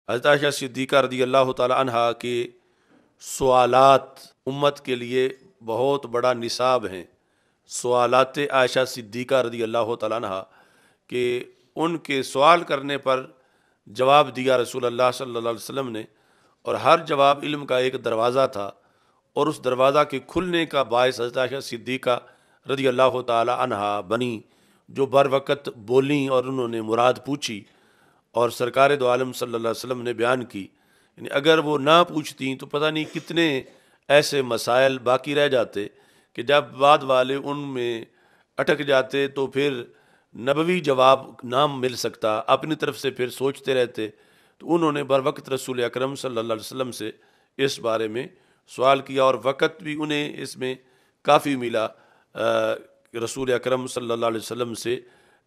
حضرت عائشہ صدیقہ رضی اللہ تعالی عنہا کے سوالات امت کے لیے بہت بڑا نصاب ہیں۔ سوالات عائشہ صدیقہ رضی اللہ تعالی عنہا کہ ان کے سوال کرنے پر جواب دیا رسول اللہ صلی اللہ علیہ وسلم نے، اور ہر جواب علم کا ایک دروازہ تھا، اور اس دروازہ کے کھلنے کا باعث حضرت عائشہ صدیقہ رضی اللہ تعالی عنہا بنی، جو بر وقت بولیں اور انہوں نے مراد پوچھی اور سرکار دو عالم صلی اللہ علیہ وسلم نے بیان کی۔ یعنی اگر وہ نہ پوچھتیں تو پتہ نہیں کتنے ایسے مسائل باقی رہ جاتے کہ جب بعد والے ان میں اٹک جاتے تو پھر نبوی جواب نہ مل سکتا، اپنی طرف سے پھر سوچتے رہتے۔ تو انہوں نے بر وقت رسول اکرم صلی اللہ علیہ وسلم سے اس بارے میں سوال کیا، اور وقت بھی انہیں اس میں کافی ملا رسول اکرم صلی اللہ علیہ وسلم سے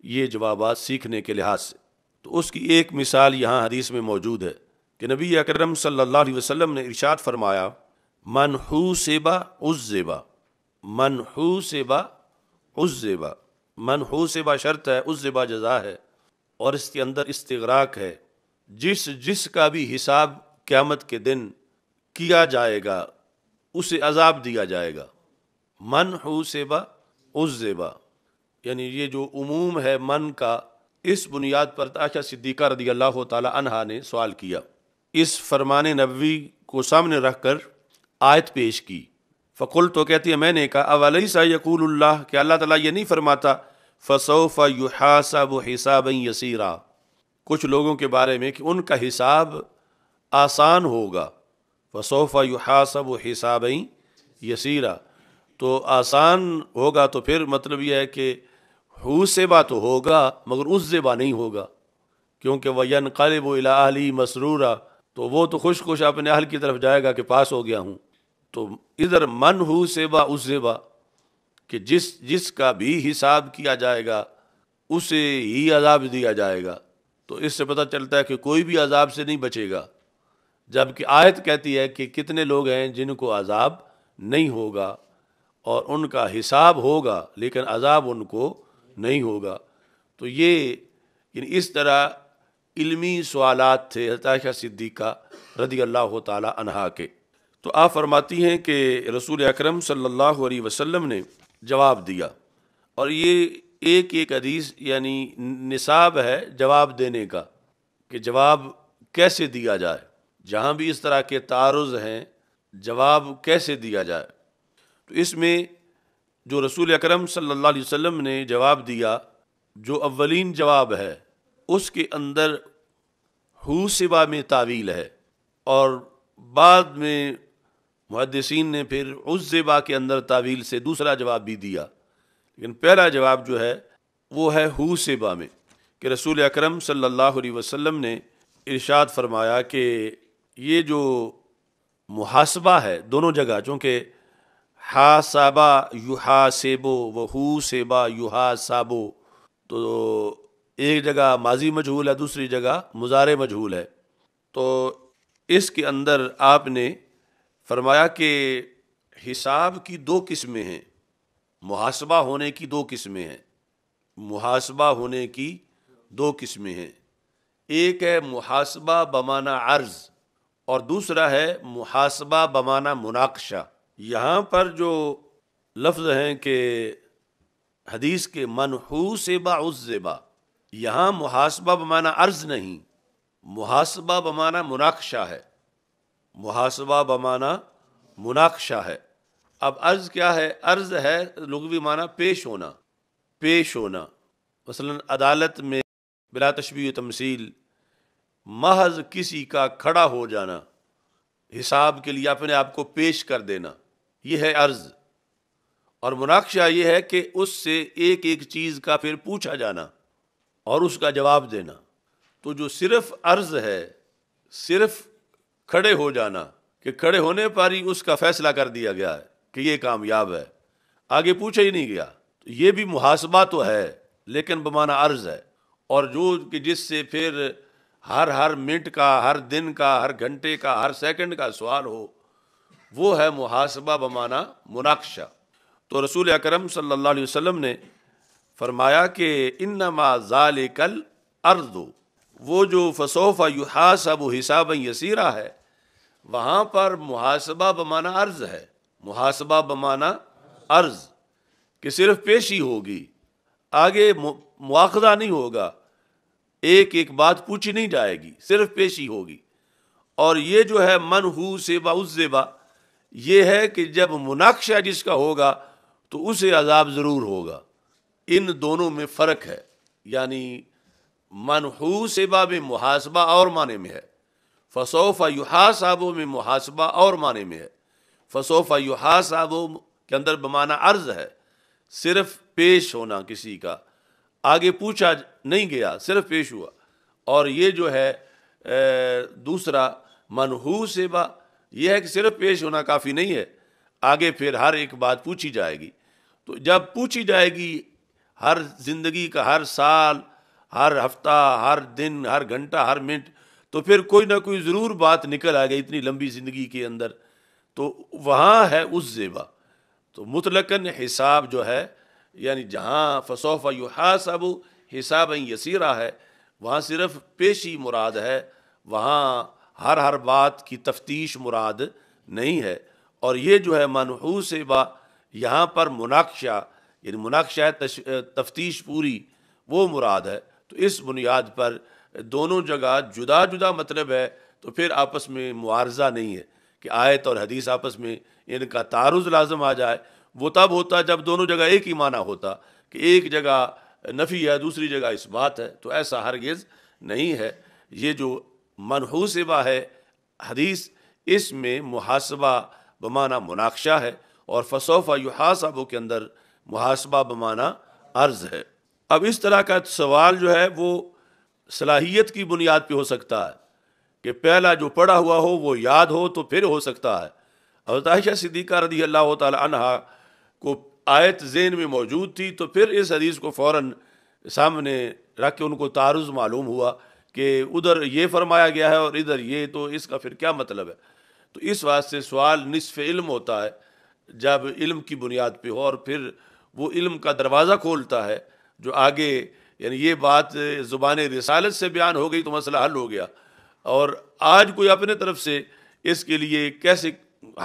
یہ جوابات سیکھنے کے لحاظ سے۔ تو اس کی ایک مثال یہاں حدیث میں موجود ہے کہ نبی اکرم صلی اللہ علیہ وسلم نے ارشاد فرمایا، من حوسب عذب، من حوسب عذب، من حوسب شرط ہے، عذب جزا ہے، اور اس کے اندر استغراق ہے۔ جس کا بھی حساب قیامت کے دن کیا جائے گا اسے عذاب دیا جائے گا۔ من حوسب عذب، یعنی یہ جو عموم ہے من کا، اس بنیاد پر عائشہ صدیقہ رضی اللہ تعالی عنہا نے سوال کیا، اس فرمان نبوی کو سامنے رکھ کر آیت پیش کی۔ فقلت، تو کہتی ہے میں نے کہا، اولیس یقول اللہ، کہ اللہ تعالیٰ یہ نہیں فرماتا فسوف یحاسب حسابا یسیرا، کچھ لوگوں کے بارے میں کہ ان کا حساب آسان ہوگا، فسوف یحاسب حسابا یسیرا، تو آسان ہوگا تو پھر مطلب یہ ہے کہ حوسبا تو ہوگا مگر عذبا نہیں ہوگا، کیونکہ وَيَنْقَلِبُ إِلَىٰ أَهْلِهِ مَسْرُورًا، تو وہ تو خوش خوش اپنے اہل کی طرف جائے گا کہ پاس ہو گیا ہوں۔ تو ادھر من حوسبا عذبا کہ جس کا بھی حساب کیا جائے گا اسے ہی عذاب دیا جائے گا، تو اس سے پتہ چلتا ہے کہ کوئی بھی عذاب سے نہیں بچے گا، جبکہ آیت کہتی ہے کہ کتنے لوگ ہیں جن کو عذاب نہیں ہوگا اور ان کا حساب ہوگا لیکن عذاب ان کو نہیں ہوگا۔ تو یہ یعنی اس طرح علمی سوالات تھے حضرت عائشہ صدیقہ رضی اللہ تعالی عنہا کے۔ تو آپ فرماتی ہیں کہ رسول اکرم صلی اللہ علیہ وسلم نے جواب دیا، اور یہ ایک ایک حدیث یعنی نصاب ہے جواب دینے کا کہ جواب کیسے دیا جائے، جہاں بھی اس طرح کے تعارض ہیں جواب کیسے دیا جائے۔ تو اس میں جو رسول اکرم صلی اللہ علیہ وسلم نے جواب دیا، جو اولین جواب ہے اس کے اندر حوسبا میں تعویل ہے، اور بعد میں محدثین نے پھر عذبا کے اندر تعویل سے دوسرا جواب بھی دیا، لیکن پہلا جواب جو ہے وہ ہے حوسبا میں، کہ رسول اکرم صلی اللہ علیہ وسلم نے ارشاد فرمایا کہ یہ جو محاسبہ ہے دونوں جگہ، چونکہ حاسبا یحاسبو و حوسبا یحاسبو، تو ایک جگہ ماضی مجہول ہے دوسری جگہ مضارع مجہول ہے، تو اس کے اندر آپ نے فرمایا کہ حساب کی دو قسمیں ہیں، محاسبہ ہونے کی دو قسمیں ہیں، محاسبہ ہونے کی دو قسمیں ہیں، ایک ہے محاسبہ بمعنی عرض اور دوسرا ہے محاسبہ بمعنی مناقشہ۔ یہاں پر جو لفظ ہیں کہ حدیث کے من حوسب عذب، یہاں محاسبہ بمعنی عرض نہیں، محاسبہ بمعنی مناقشہ ہے، محاسبہ بمعنی مناقشہ ہے۔ اب عرض کیا ہے؟ عرض ہے لغوی معنی پیش ہونا، پیش ہونا، مثلا عدالت میں بلا تشبیہ و تمثیل محض کسی کا کھڑا ہو جانا، حساب کے لیے اپنے آپ کو پیش کر دینا، یہ ہے عرض۔ اور مناقشہ یہ ہے کہ اس سے ایک ایک چیز کا پھر پوچھا جانا اور اس کا جواب دینا۔ تو جو صرف عرض ہے، صرف کھڑے ہو جانا کہ کھڑے ہونے پر ہی اس کا فیصلہ کر دیا گیا ہے کہ یہ کامیاب ہے، آگے پوچھا ہی نہیں گیا، تو یہ بھی محاسبہ تو ہے لیکن بمعنی عرض ہے۔ اور جو کہ جس سے پھر ہر منٹ کا، ہر دن کا، ہر گھنٹے کا، ہر سیکنڈ کا سوال ہو، وہ ہے محاسبہ بمعنی مناقشہ۔ تو رسول اکرم صلی اللہ علیہ وسلم نے فرمایا کہ انما ذالک الارض، وہ جو فسوف یحاسب حسابا یسیرا ہے، وہاں پر محاسبہ بمعنی عرض ہے، محاسبہ بمعنی عرض، کہ صرف پیشی ہوگی، آگے مواخذہ نہیں ہوگا، ایک ایک بات پوچھی نہیں جائے گی، صرف پیشی ہوگی۔ اور یہ جو ہے منحوسبہ عذبہ، یہ ہے کہ جب مناقشہ جس کا ہوگا تو اسے عذاب ضرور ہوگا۔ ان دونوں میں فرق ہے، یعنی منحوسبہ میں محاسبہ اور معنی میں ہے، فسوف یحاسب میں محاسبہ اور معنی میں ہے۔ فسوف یحاسب کے اندر بمعنی عرض ہے، صرف پیش ہونا کسی کا، آگے پوچھا نہیں گیا، صرف پیش ہوا۔ اور یہ جو ہے دوسرا منحوسبہ، یہ ہے کہ صرف پیش ہونا کافی نہیں ہے، آگے پھر ہر ایک بات پوچھی جائے گی۔ تو جب پوچھی جائے گی ہر زندگی کا، ہر سال، ہر ہفتہ، ہر دن، ہر گھنٹہ، ہر منٹ، تو پھر کوئی نہ کوئی ضرور بات نکل آئے گی اتنی لمبی زندگی کے اندر، تو وہاں ہے عذبہ۔ تو مطلقاً حساب جو ہے، یعنی جہاں فسوف یحاسب حسابا یسیرا ہے، وہاں صرف پیشی مراد ہے، وہاں ہر بات کی تفتیش مراد نہیں ہے۔ اور یہ جو ہے منحوسبہ، یہاں پر مناقشہ، یعنی مناقشہ تفتیش پوری، وہ مراد ہے۔ تو اس بنیاد پر دونوں جگہ جدا جدا مطلب ہے، تو پھر آپس میں معارضہ نہیں ہے کہ آیت اور حدیث آپس میں ان کا تعارض لازم آ جائے۔ وہ تب ہوتا جب دونوں جگہ ایک ہی معنی ہوتا، کہ ایک جگہ نفی ہے دوسری جگہ اس بات ہے، تو ایسا ہرگز نہیں ہے۔ یہ جو منحوسبہ ہے حدیث، اس میں محاسبہ بمعنی مناقشہ ہے، اور فسوف یحاسب کے اندر محاسبہ بمعنی عرض ہے۔ اب اس طرح کا سوال جو ہے وہ صلاحیت کی بنیاد پہ ہو سکتا ہے، کہ پہلا جو پڑھا ہوا ہو وہ یاد ہو تو پھر ہو سکتا ہے۔ حضرت عائشہ صدیقہ رضی اللہ تعالی عنہا کو آیت ذہن میں موجود تھی، تو پھر اس حدیث کو فوراً سامنے رکھ کے ان کو تعارض معلوم ہوا کہ ادھر یہ فرمایا گیا ہے اور ادھر یہ، تو اس کا پھر کیا مطلب ہے؟ تو اس واسطے سوال نصف علم ہوتا ہے، جب علم کی بنیاد پہ ہو، اور پھر وہ علم کا دروازہ کھولتا ہے جو آگے، یعنی یہ بات زبان رسالت سے بیان ہو گئی تو مسئلہ حل ہو گیا۔ اور آج کوئی اپنے طرف سے اس کے لیے کیسے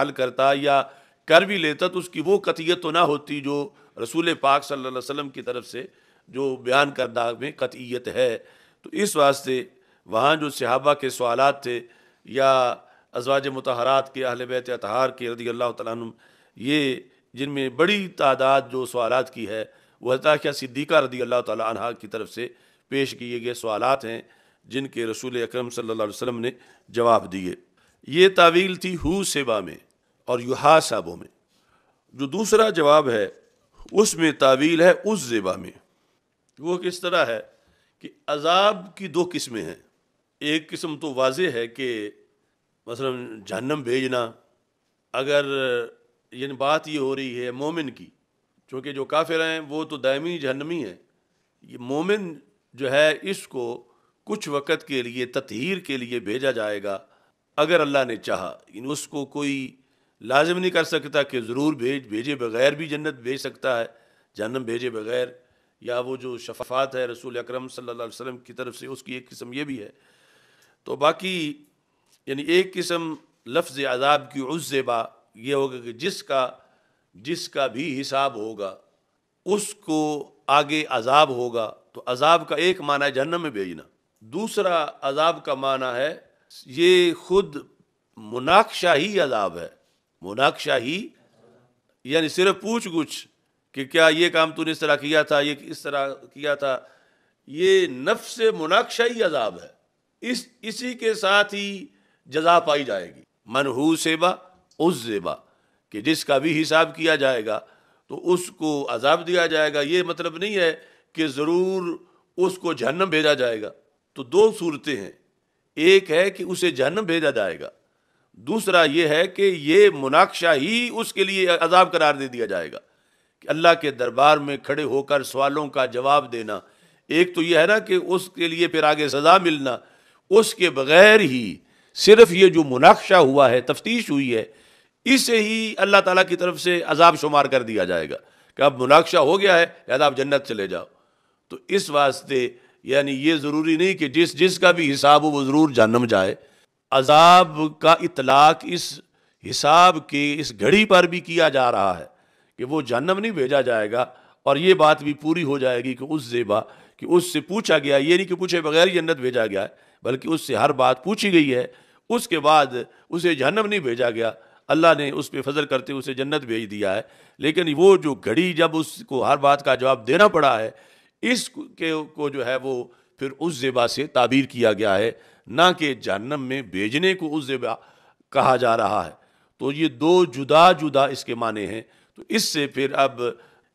حل کرتا یا کر بھی لیتا، تو اس کی وہ قطعیت تو نہ ہوتی جو رسول پاک صلی اللہ علیہ وسلم کی طرف سے جو بیان کردہ میں قطعیت ہے۔ تو اس واسطے وہاں جو صحابہ کے سوالات تھے، یا ازواج مطہرات کے، اہل بیت اطہار کے رضی اللہ تعالیٰ عنہم، یہ جن میں بڑی تعداد جو سوالات کی ہے، وہ حضرت عائشہ صدیقہ رضی اللہ تعالیٰ عنہا کی طرف سے پیش کیے گئے سوالات ہیں، جن کے رسول اکرم صلی اللہ علیہ وسلم نے جواب دیے۔ یہ تعویل تھی حوسبہ میں اور یحاسب میں۔ جو دوسرا جواب ہے اس میں تعویل ہے عذبہ میں۔ وہ کس طرح ہے کہ عذاب کی دو قسمیں ہیں۔ ایک قسم تو واضح ہے کہ مثلا جہنم بھیجنا، اگر یعنی بات یہ ہو رہی ہے مومن کی، چونکہ جو کافر ہیں وہ تو دائمی جہنمی ہیں، یہ مومن جو ہے اس کو کچھ وقت کے لیے تطہیر کے لیے بھیجا جائے گا اگر اللہ نے چاہا، یعنی اس کو کوئی لازم نہیں کر سکتا کہ ضرور بھیجے بغیر بھی جنت بھیج سکتا ہے، جہنم بھیجے بغیر، یا وہ جو شفاعت ہے رسول اکرم صلی اللہ علیہ وسلم کی طرف سے، اس کی ایک قسم یہ بھی ہے۔ تو باقی یعنی ایک قسم لفظ عذاب کی عذبہ یہ ہوگا کہ جس کا بھی حساب ہوگا اس کو آگے عذاب ہوگا، تو عذاب کا ایک معنی ہے جہنم میں بھیجنا، دوسرا عذاب کا معنی ہے یہ خود مناقشہ ہی عذاب ہے، مناقشہ ہی، یعنی صرف پوچھ گچھ کہ کیا یہ کام تو نے اس طرح کیا تھا، یہ اس طرح کیا تھا، یہ نفس مناقشہ ہی عذاب ہے، اسی کے ساتھ ہی جزا پائی جائے گی۔ منحوسبہ عذبہ، کہ جس کا بھی حساب کیا جائے گا تو اس کو عذاب دیا جائے گا۔ یہ مطلب نہیں ہے کہ ضرور اس کو جہنم بھیجا جائے گا۔ تو دو صورتیں ہیں، ایک ہے کہ اسے جہنم بھیجا جائے گا، دوسرا یہ ہے کہ یہ مناقشہ ہی اس کے لیے عذاب قرار دے دیا جائے گا، کہ اللہ کے دربار میں کھڑے ہو کر سوالوں کا جواب دینا۔ ایک تو یہ ہے نا کہ اس کے لیے پھر آگے سزا ملنا، اس کے بغیر ہی صرف یہ جو مناقشہ ہوا ہے، تفتیش ہوئی ہے، اسے ہی اللہ تعالیٰ کی طرف سے عذاب شمار کر دیا جائے گا کہ اب مناقشہ ہو گیا ہے لہذا آپ جنت چلے جاؤ۔ تو اس واسطے یعنی یہ ضروری نہیں کہ جس کا بھی حساب ہو وہ ضرور جہنم جائے۔ عذاب کا اطلاق اس حساب کے اس گھڑی پر بھی کیا جا رہا ہے کہ وہ جہنم نہیں بھیجا جائے گا، اور یہ بات بھی پوری ہو جائے گی کہ اس زیبا کہ اس سے پوچھا گیا، یہ نہیں کہ پوچھے بغیر جنت بھیجا گیا ہے، بلکہ اس سے ہر بات پوچھی گئی ہے، اس کے بعد اسے جہنم نہیں بھیجا گیا، اللہ نے اس پہ فضل کرتے اسے جنت بھیج دیا ہے۔ لیکن وہ جو گھڑی جب اس کو ہر بات کا جواب دینا پڑا ہے، اس کو جو ہے وہ پھر اس زیبا سے تعبیر کیا گیا ہے، نہ کہ جہنم میں بھیجنے کو اس زیبا کہا جا رہا ہے۔ تو یہ دو جدا جدا اس کے معنی ہیں۔ تو اس سے پھر اب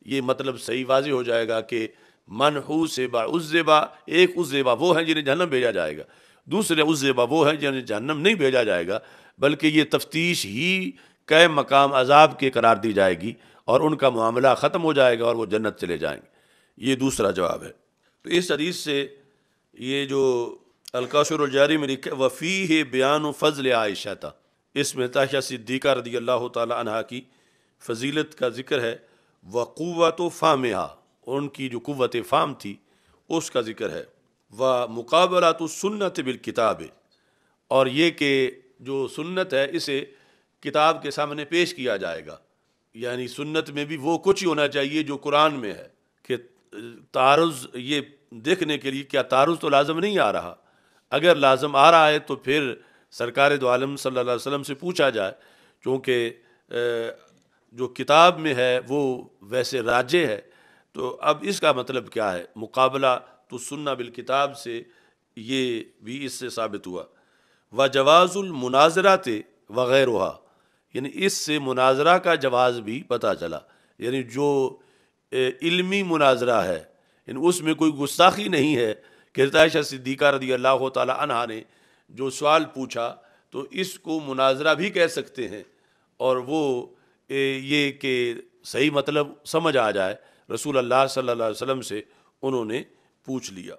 یہ مطلب صحیح واضح ہو جائے گا کہ منحوس زیبا اس زیبا، ایک اس زیبا وہ ہیں جنہیں جہنم بھیجا جائے گا، دوسرے اس زیبا وہ ہیں جنہیں جہنم نہیں بھیجا جائے گا، بلکہ یہ تفتیش ہی کہ مقام عذاب کے قرار دی جائے گی اور ان کا معاملہ ختم ہو جائے گا اور وہ جنت چلے جائیں گے۔ یہ دوسرا جواب ہے۔ تو اس حدیث سے یہ جو الکاشر الجاری میں لکھا وفیہ بیان فضل عائشہ تھا، اس میں عائشہ صدیقہ رضی اللہ تعالی عنہا کی فضیلت کا ذکر ہے، وقوت فہمہا، ان کی جو قوت فہم تھی اس کا ذکر ہے، ومقابلۃ السنت بالکتاب، اور یہ کہ جو سنت ہے اسے کتاب کے سامنے پیش کیا جائے گا، یعنی سنت میں بھی وہ کچھ ہی ہونا چاہیے جو قرآن میں ہے، کہ تعارض یہ دیکھنے کے لیے کیا تعارض تو لازم نہیں آ رہا، اگر لازم آ رہا ہے تو پھر سرکار دو عالم صلی اللہ علیہ وسلم سے پوچھا جائے، چونکہ جو کتاب میں ہے وہ ویسے راجح ہے، تو اب اس کا مطلب کیا ہے؟ مقابلہ تو سننا بالکتاب سے یہ بھی اس سے ثابت ہوا۔ وجواز المناظرات وغیرہ، یعنی اس سے مناظرہ کا جواز بھی پتہ چلا، یعنی جو علمی مناظرہ ہے یعنی اس میں کوئی گستاخی نہیں ہے کہ عائشہ صدیقہ رضی اللہ تعالی عنہا نے جو سوال پوچھا تو اس کو مناظرہ بھی کہہ سکتے ہیں، اور وہ یہ کہ صحیح مطلب سمجھ آ جائے، رسول اللہ صلی اللہ علیہ وسلم سے انہوں نے پوچھ لیا۔